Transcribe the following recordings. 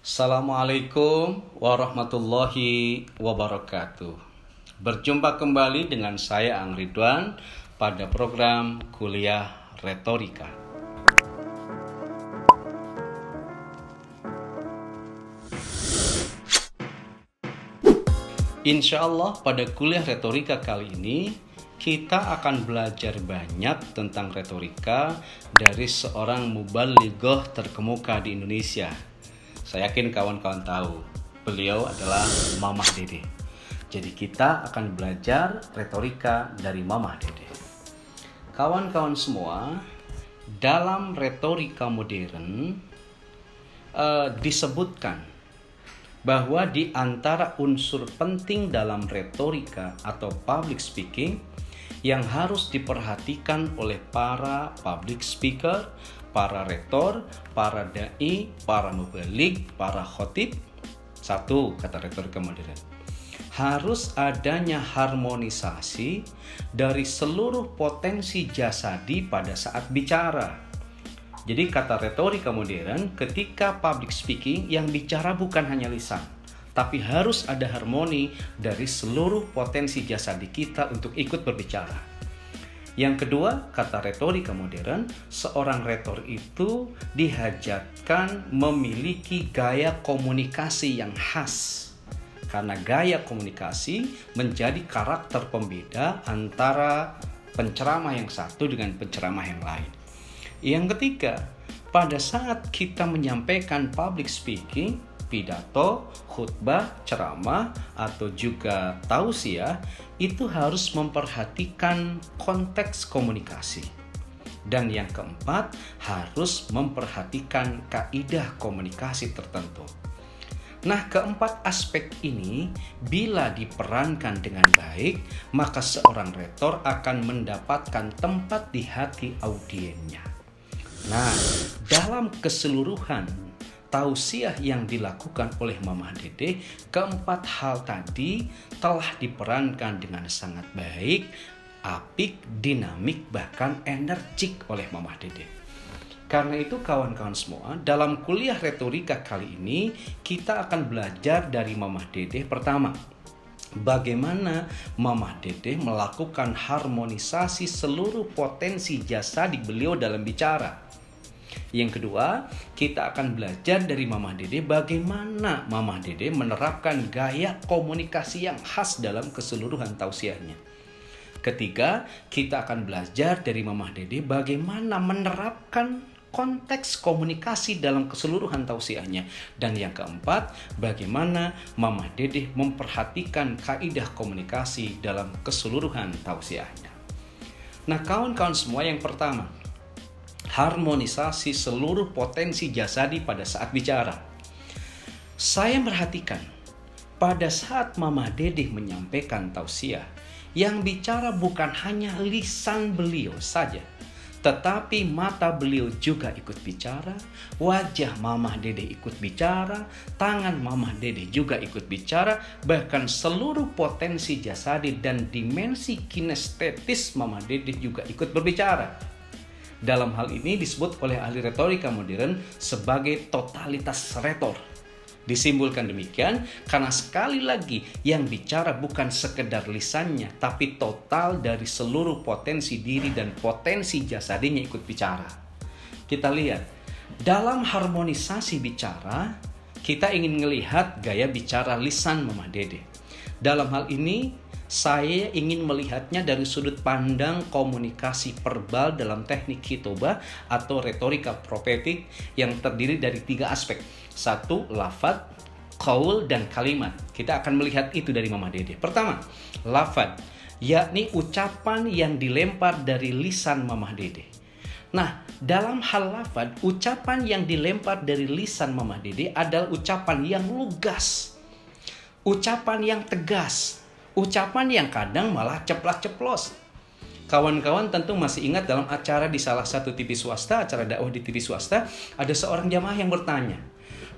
Assalamualaikum warahmatullahi wabarakatuh. Berjumpa kembali dengan saya Ang Ridwan pada program Kuliah Retorika. Insya Allah pada kuliah retorika kali ini kita akan belajar banyak tentang retorika dari seorang mubalighah terkemuka di Indonesia. Saya yakin kawan-kawan tahu, beliau adalah Mamah Dede. Jadi kita akan belajar retorika dari Mamah Dede. Kawan-kawan semua, dalam retorika modern disebutkan bahwa di antara unsur penting dalam retorika atau public speaking yang harus diperhatikan oleh para public speaker, para retor, para dai, para mubaligh, para khotib. Satu, kata retorika modern, harus adanya harmonisasi dari seluruh potensi jasadi pada saat bicara. Jadi kata retorika modern, ketika public speaking yang bicara bukan hanya lisan, tapi harus ada harmoni dari seluruh potensi jasadi kita untuk ikut berbicara. Yang kedua, kata retorika modern, seorang retor itu dihajatkan memiliki gaya komunikasi yang khas. Karena gaya komunikasi menjadi karakter pembeda antara penceramah yang satu dengan penceramah yang lain. Yang ketiga, pada saat kita menyampaikan public speaking, pidato, khutbah, ceramah, atau juga tausiah, itu harus memperhatikan konteks komunikasi. Dan yang keempat, harus memperhatikan kaidah komunikasi tertentu. Nah, keempat aspek ini bila diperankan dengan baik, maka seorang retor akan mendapatkan tempat di hati audiennya. Nah, dalam keseluruhan tausiah yang dilakukan oleh Mamah Dede, keempat hal tadi telah diperankan dengan sangat baik, apik, dinamik, bahkan energik oleh Mamah Dede. Karena itu kawan-kawan semua, dalam kuliah retorika kali ini kita akan belajar dari Mamah Dede. Pertama, bagaimana Mamah Dede melakukan harmonisasi seluruh potensi jasadi beliau dalam bicara. Yang kedua, kita akan belajar dari Mamah Dede bagaimana Mamah Dede menerapkan gaya komunikasi yang khas dalam keseluruhan tausiahnya. Ketiga, kita akan belajar dari Mamah Dede bagaimana menerapkan konteks komunikasi dalam keseluruhan tausiahnya. Dan yang keempat, bagaimana Mamah Dede memperhatikan kaidah komunikasi dalam keseluruhan tausiahnya. Nah, kawan-kawan semua, yang pertama, harmonisasi seluruh potensi jasadi pada saat bicara. Saya merhatikan pada saat Mamah Dede menyampaikan tausiah, yang bicara bukan hanya lisan beliau saja, tetapi mata beliau juga ikut bicara, wajah Mamah Dede ikut bicara, tangan Mamah Dede juga ikut bicara, bahkan seluruh potensi jasadi dan dimensi kinestetis Mamah Dede juga ikut berbicara. Dalam hal ini disebut oleh ahli retorika modern sebagai totalitas retor. Disimpulkan demikian karena sekali lagi yang bicara bukan sekedar lisannya, tapi total dari seluruh potensi diri dan potensi jasadinya ikut bicara. Kita lihat, dalam harmonisasi bicara, kita ingin melihat gaya bicara lisan Mamah Dede. Dalam hal ini, saya ingin melihatnya dari sudut pandang komunikasi verbal dalam teknik khitobah atau retorika profetik yang terdiri dari 3 aspek. 1. Lafadz, qaul, dan kalimat. Kita akan melihat itu dari Mamah Dede. Pertama, lafadz, yakni ucapan yang dilempar dari lisan Mamah Dede. Nah, dalam hal lafadz, ucapan yang dilempar dari lisan Mamah Dede adalah ucapan yang lugas, ucapan yang tegas, ucapan yang kadang malah ceplas-ceplos. Kawan-kawan tentu masih ingat dalam acara di salah satu TV swasta, acara dakwah di TV swasta, ada seorang jamaah yang bertanya,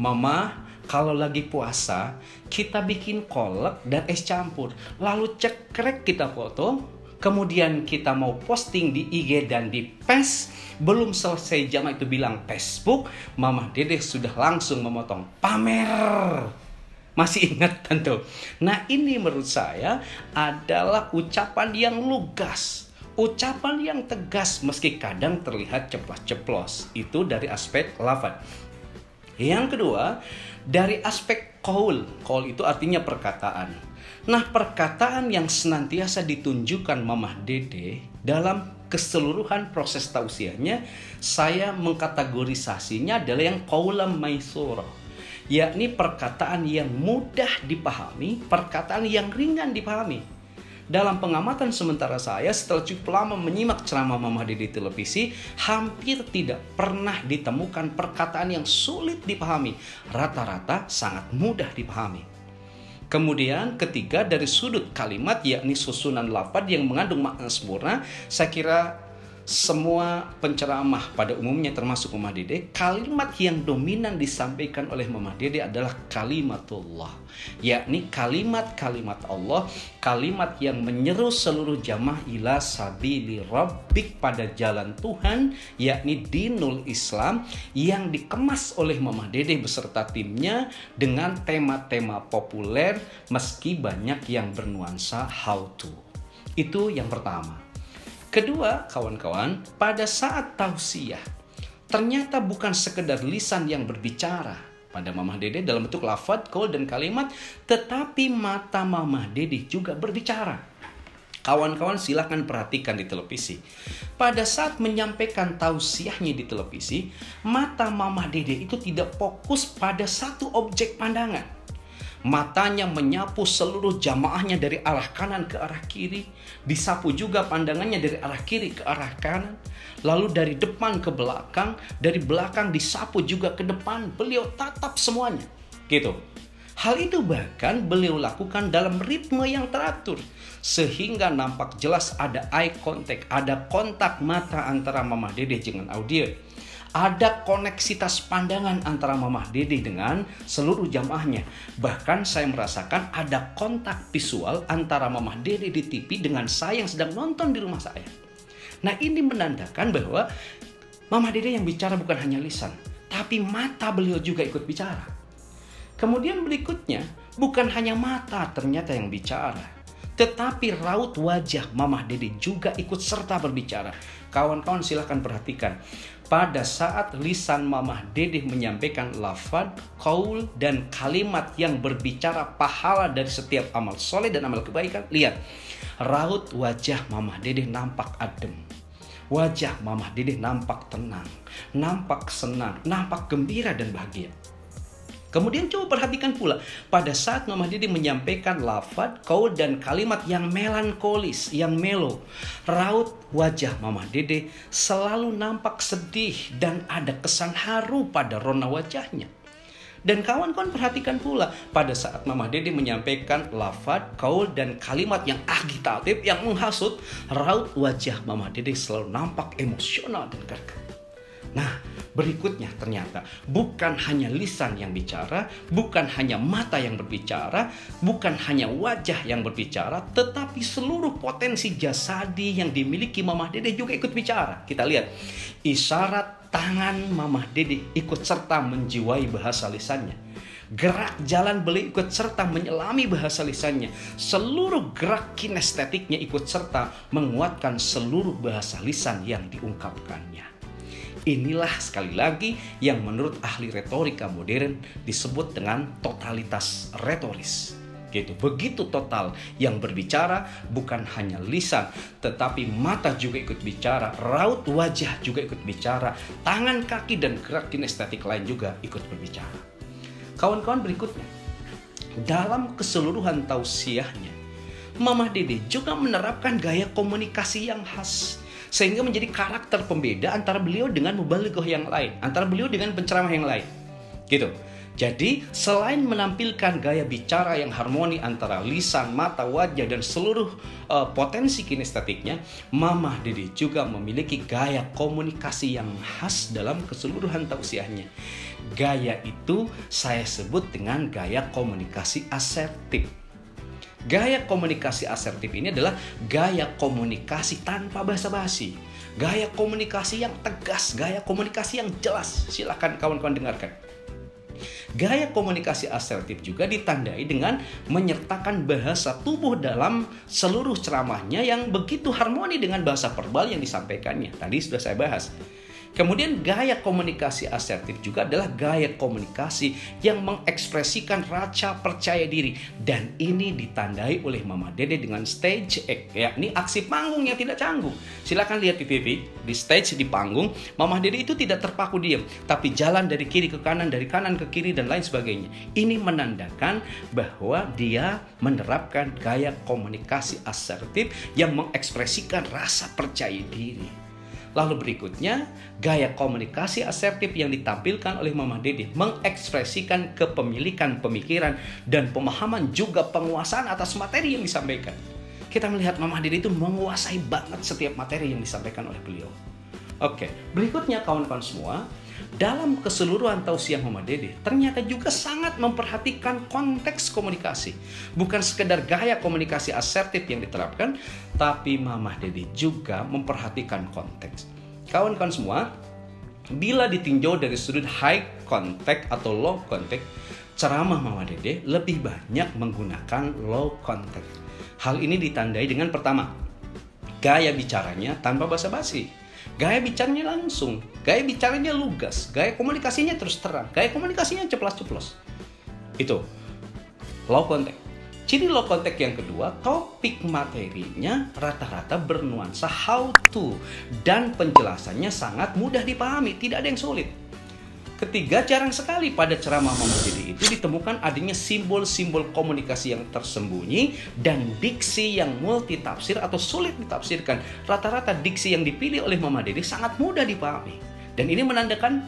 "Mama, kalau lagi puasa, kita bikin kolak dan es campur, lalu cekrek kita foto, kemudian kita mau posting di IG dan di Pes, belum selesai jamaah itu bilang Facebook, Mama Dede sudah langsung memotong pamer. Masih ingat tentu. Nah, ini menurut saya adalah ucapan yang lugas, ucapan yang tegas meski kadang terlihat ceplas-ceplos. Itu dari aspek lafaz. Yang kedua, dari aspek qaul. Qaul itu artinya perkataan. Nah, perkataan yang senantiasa ditunjukkan Mama Dede dalam keseluruhan proses tausiahnya, saya mengkategorisasinya adalah yang qaulam maisura, yakni perkataan yang mudah dipahami, perkataan yang ringan dipahami. Dalam pengamatan sementara saya, setelah cukup lama menyimak ceramah Mama Dede di televisi, hampir tidak pernah ditemukan perkataan yang sulit dipahami. Rata-rata sangat mudah dipahami. Kemudian ketiga, dari sudut kalimat, yakni susunan lafaz yang mengandung makna sempurna, saya kira semua penceramah pada umumnya termasuk Mama Dede, kalimat yang dominan disampaikan oleh Mama Dede adalah kalimatullah, yakni kalimat-kalimat Allah, kalimat yang menyeru seluruh jamaah ila sabili rabbik, pada jalan Tuhan, yakni dinul Islam, yang dikemas oleh Mama Dede beserta timnya dengan tema-tema populer meski banyak yang bernuansa how to. Itu yang pertama. Kedua, kawan-kawan, pada saat tausiah, ternyata bukan sekedar lisan yang berbicara pada Mama Dede dalam bentuk lafaz, qaul, dan kalimat, tetapi mata Mama Dede juga berbicara. Kawan-kawan silakan perhatikan di televisi. Pada saat menyampaikan tausiahnya di televisi, mata Mama Dede itu tidak fokus pada satu objek pandangan. Matanya menyapu seluruh jamaahnya dari arah kanan ke arah kiri. Disapu juga pandangannya dari arah kiri ke arah kanan. Lalu dari depan ke belakang. Dari belakang disapu juga ke depan. Beliau tatap semuanya. Gitu. Hal itu bahkan beliau lakukan dalam ritme yang teratur. Sehingga nampak jelas ada eye contact. Ada kontak mata antara Mama Dede dengan audiens. Ada koneksitas pandangan antara Mama Dede dengan seluruh jamaahnya. Bahkan saya merasakan ada kontak visual antara Mama Dede di TV dengan saya yang sedang nonton di rumah saya. Nah, ini menandakan bahwa Mama Dede yang bicara bukan hanya lisan, tapi mata beliau juga ikut bicara. Kemudian berikutnya, bukan hanya mata ternyata yang bicara, tetapi raut wajah Mama Dede juga ikut serta berbicara. Kawan-kawan silahkan perhatikan. Pada saat lisan Mama Dede menyampaikan lafaz, qaul, dan kalimat yang berbicara pahala dari setiap amal soleh dan amal kebaikan, lihat, raut wajah Mama Dede nampak adem. Wajah Mama Dede nampak tenang, nampak senang, nampak gembira dan bahagia. Kemudian coba perhatikan pula, pada saat Mama Dede menyampaikan lafaz, qaul, dan kalimat yang melankolis, yang melo, raut wajah Mama Dede selalu nampak sedih dan ada kesan haru pada rona wajahnya. Dan kawan-kawan perhatikan pula, pada saat Mama Dede menyampaikan lafaz, qaul, dan kalimat yang agitatif, yang menghasut, raut wajah Mama Dede selalu nampak emosional dan gerget. Nah, berikutnya ternyata bukan hanya lisan yang bicara, bukan hanya mata yang berbicara, bukan hanya wajah yang berbicara, tetapi seluruh potensi jasadi yang dimiliki Mama Dede juga ikut bicara. Kita lihat, isyarat tangan Mama Dede ikut serta menjiwai bahasa lisannya. Gerak jalan beliau ikut serta menyelami bahasa lisannya. Seluruh gerak kinestetiknya ikut serta menguatkan seluruh bahasa lisan yang diungkapkannya. Inilah sekali lagi yang menurut ahli retorika modern disebut dengan totalitas retoris. Gitu. Begitu total, yang berbicara bukan hanya lisan, tetapi mata juga ikut bicara, raut wajah juga ikut bicara, tangan, kaki, dan gerak kinestetik lain juga ikut berbicara. Kawan-kawan, berikutnya, dalam keseluruhan tausiahnya, Mama Dede juga menerapkan gaya komunikasi yang khas, sehingga menjadi karakter pembeda antara beliau dengan mubalighah yang lain, antara beliau dengan penceramah yang lain. Gitu. Jadi, selain menampilkan gaya bicara yang harmoni antara lisan, mata, wajah, dan seluruh potensi kinestetiknya, Mama Dede juga memiliki gaya komunikasi yang khas dalam keseluruhan tausiahnya. Gaya itu saya sebut dengan gaya komunikasi asertif. Gaya komunikasi asertif ini adalah gaya komunikasi tanpa basa-basi. Gaya komunikasi yang tegas, gaya komunikasi yang jelas. Silakan kawan-kawan dengarkan. Gaya komunikasi asertif juga ditandai dengan menyertakan bahasa tubuh dalam seluruh ceramahnya yang begitu harmoni dengan bahasa verbal yang disampaikannya. Tadi sudah saya bahas. Kemudian gaya komunikasi asertif juga adalah gaya komunikasi yang mengekspresikan rasa percaya diri. Dan ini ditandai oleh Mama Dede dengan stage act, yakni aksi panggung yang tidak canggung. Silakan lihat di TV, di stage, di panggung, Mama Dede itu tidak terpaku diam, tapi jalan dari kiri ke kanan, dari kanan ke kiri, dan lain sebagainya. Ini menandakan bahwa dia menerapkan gaya komunikasi asertif yang mengekspresikan rasa percaya diri. Lalu berikutnya, gaya komunikasi asertif yang ditampilkan oleh Mama Dede mengekspresikan kepemilikan pemikiran dan pemahaman juga penguasaan atas materi yang disampaikan. Kita melihat Mama Dede itu menguasai banget setiap materi yang disampaikan oleh beliau. Oke, berikutnya kawan-kawan semua, dalam keseluruhan tausiah Mama Dede ternyata juga sangat memperhatikan konteks komunikasi. Bukan sekedar gaya komunikasi asertif yang diterapkan, tapi Mama Dede juga memperhatikan konteks. Kawan-kawan semua, bila ditinjau dari sudut high contact atau low contact, ceramah Mama Dede lebih banyak menggunakan low contact. Hal ini ditandai dengan pertama, gaya bicaranya tanpa basa-basi. Gaya bicaranya langsung, gaya bicaranya lugas, gaya komunikasinya terus terang, gaya komunikasinya ceplas-ceplos. Itu low contact. Ciri low contact yang kedua, topik materinya rata-rata bernuansa how to dan penjelasannya sangat mudah dipahami, tidak ada yang sulit. Ketiga, jarang sekali pada ceramah Mama Dede itu ditemukan adanya simbol-simbol komunikasi yang tersembunyi dan diksi yang multitafsir atau sulit ditafsirkan. Rata-rata diksi yang dipilih oleh Mama Dede sangat mudah dipahami. Dan ini menandakan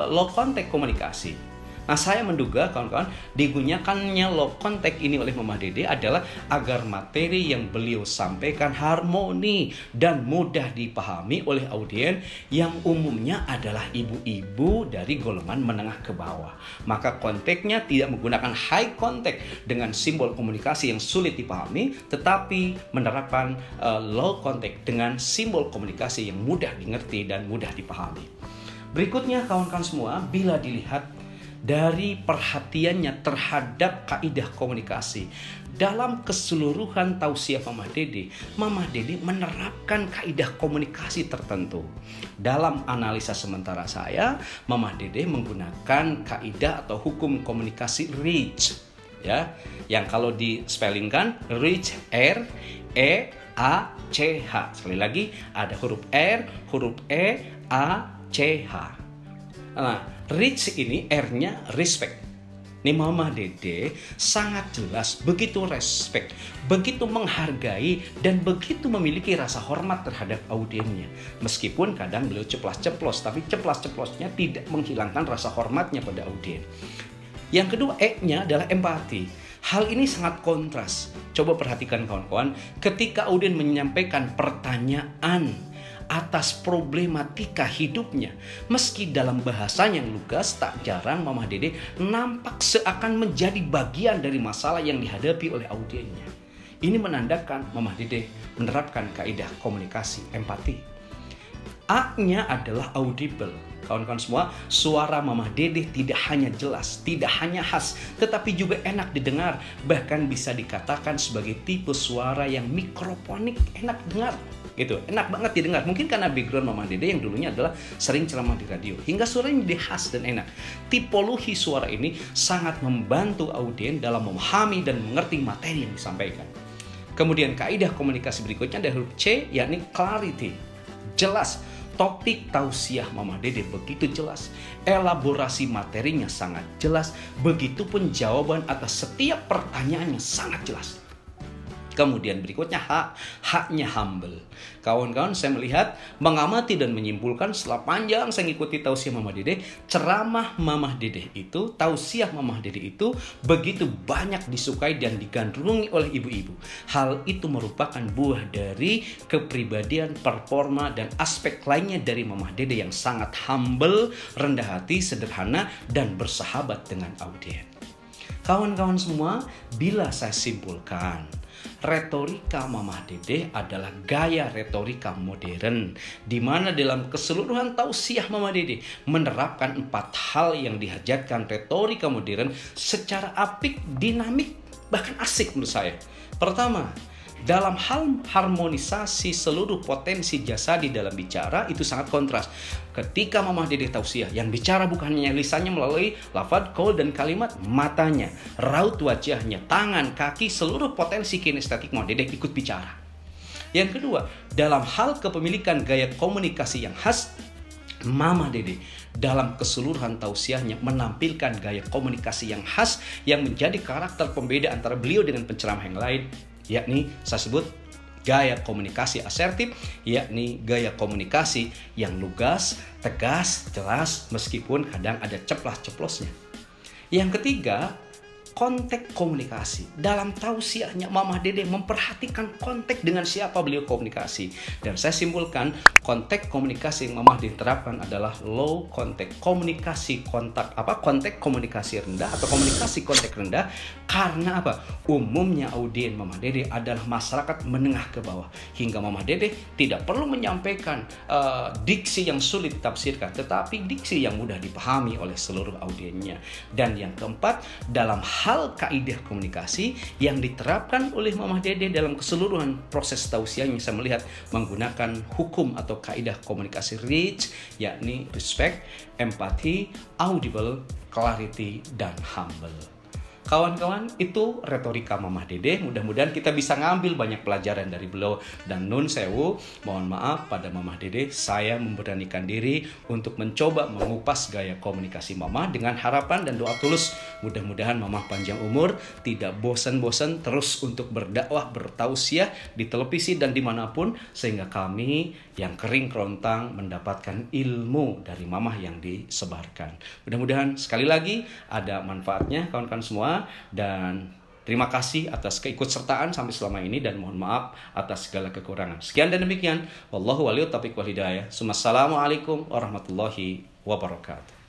low contact komunikasi. Nah, saya menduga kawan-kawan digunakannya low contact ini oleh Mama Dede adalah agar materi yang beliau sampaikan harmoni dan mudah dipahami oleh audiens yang umumnya adalah ibu-ibu dari golongan menengah ke bawah. Maka konteksnya tidak menggunakan high contact dengan simbol komunikasi yang sulit dipahami, tetapi menerapkan low contact dengan simbol komunikasi yang mudah dimengerti dan mudah dipahami. Berikutnya kawan-kawan semua, bila dilihat dari perhatiannya terhadap kaidah komunikasi dalam keseluruhan tausiah Mama Dede menerapkan kaidah komunikasi tertentu. Dalam analisa sementara saya, Mama Dede menggunakan kaidah atau hukum komunikasi REACH, ya, yang kalau di spellingkan REACH, R E A C H. Sekali lagi ada huruf R, huruf E, A C H. Nah, REACH ini R-nya respect. Nih Mama Dede sangat jelas begitu respect, begitu menghargai dan begitu memiliki rasa hormat terhadap audiensnya. Meskipun kadang beliau ceplas-ceplos, tapi ceplas-ceplosnya tidak menghilangkan rasa hormatnya pada audiens. Yang kedua, E-nya adalah empati. Hal ini sangat kontras. Coba perhatikan kawan-kawan, ketika audiens menyampaikan pertanyaan atas problematika hidupnya, meski dalam bahasanya yang lugas, tak jarang Mama Dede nampak seakan menjadi bagian dari masalah yang dihadapi oleh audiensnya. Ini menandakan Mama Dede menerapkan kaidah komunikasi empati. A-nya adalah audible. Kawan-kawan semua, suara Mama Dede tidak hanya jelas, tidak hanya khas, tetapi juga enak didengar. Bahkan bisa dikatakan sebagai tipe suara yang mikrofonik, enak dengar. Gitu, enak banget didengar. Mungkin karena background Mama Dede yang dulunya adalah sering ceramah di radio, hingga suaranya jadi khas dan enak. Tipologi suara ini sangat membantu audiens dalam memahami dan mengerti materi yang disampaikan. Kemudian kaidah komunikasi berikutnya ada huruf C, yakni clarity. Jelas. Topik tausiah Mama Dede begitu jelas, elaborasi materinya sangat jelas, begitupun jawaban atas setiap pertanyaannya sangat jelas. Kemudian berikutnya H-nya humble. Kawan-kawan, saya melihat, mengamati dan menyimpulkan setelah panjang saya mengikuti tausiah Mama Dede, ceramah Mama Dede itu, tausiah Mama Dede itu begitu banyak disukai dan digandrungi oleh ibu-ibu. Hal itu merupakan buah dari kepribadian, performa, dan aspek lainnya dari Mama Dede yang sangat humble, rendah hati, sederhana, dan bersahabat dengan audiens. Kawan-kawan semua, bila saya simpulkan, retorika Mamah Dede adalah gaya retorika modern, di mana dalam keseluruhan tausiah Mamah Dede menerapkan 4 hal yang dihajatkan retorika modern secara apik, dinamik, bahkan asik menurut saya. Pertama, dalam hal harmonisasi seluruh potensi jasadi dalam bicara itu sangat kontras. Ketika Mamah Dede tausiah, yang bicara bukan hanya lisannya melalui lafaz, qaul, dan kalimat, matanya, raut wajahnya, tangan, kaki, seluruh potensi kinestetik Mamah Dede ikut bicara. Yang kedua, dalam hal kepemilikan gaya komunikasi yang khas, Mamah Dede dalam keseluruhan tausiahnya menampilkan gaya komunikasi yang khas yang menjadi karakter pembeda antara beliau dengan penceramah yang lain, yakni saya sebut gaya komunikasi asertif, yakni gaya komunikasi yang lugas, tegas, jelas, meskipun kadang ada ceplas-ceplosnya. Yang ketiga, konteks komunikasi. Dalam tausiahnya Mamah Dede memperhatikan konteks dengan siapa beliau komunikasi. Dan saya simpulkan, konteks komunikasi yang Mamah Dede terapkan adalah low konteks komunikasi, konteks komunikasi rendah atau komunikasi konteks rendah. Karena apa? Umumnya audien Mamah Dede adalah masyarakat menengah ke bawah, hingga Mamah Dede tidak perlu menyampaikan diksi yang sulit ditafsirkan, tetapi diksi yang mudah dipahami oleh seluruh audiennya. Dan yang keempat, dalam hal kaidah komunikasi yang diterapkan oleh Mamah Dede dalam keseluruhan proses tausiahnya, saya melihat menggunakan hukum atau kaidah komunikasi REACH, yakni respect, empathy, audible, clarity, dan humble. Kawan-kawan, itu retorika Mamah Dede. Mudah-mudahan kita bisa ngambil banyak pelajaran dari beliau. Dan nun sewu, mohon maaf pada Mamah Dede, saya memberanikan diri untuk mencoba mengupas gaya komunikasi Mamah dengan harapan dan doa tulus. Mudah-mudahan Mamah panjang umur, tidak bosan-bosan terus untuk berdakwah, bertausiah di televisi dan dimanapun, sehingga kami yang kering kerontang mendapatkan ilmu dari Mamah yang disebarkan. Mudah-mudahan sekali lagi ada manfaatnya kawan-kawan semua. Dan terima kasih atas keikutsertaan sampai selama ini, dan mohon maaf atas segala kekurangan. Sekian dan demikian. Wallahu waliyut taufiq wal hidayah. Assalamualaikum warahmatullahi wabarakatuh.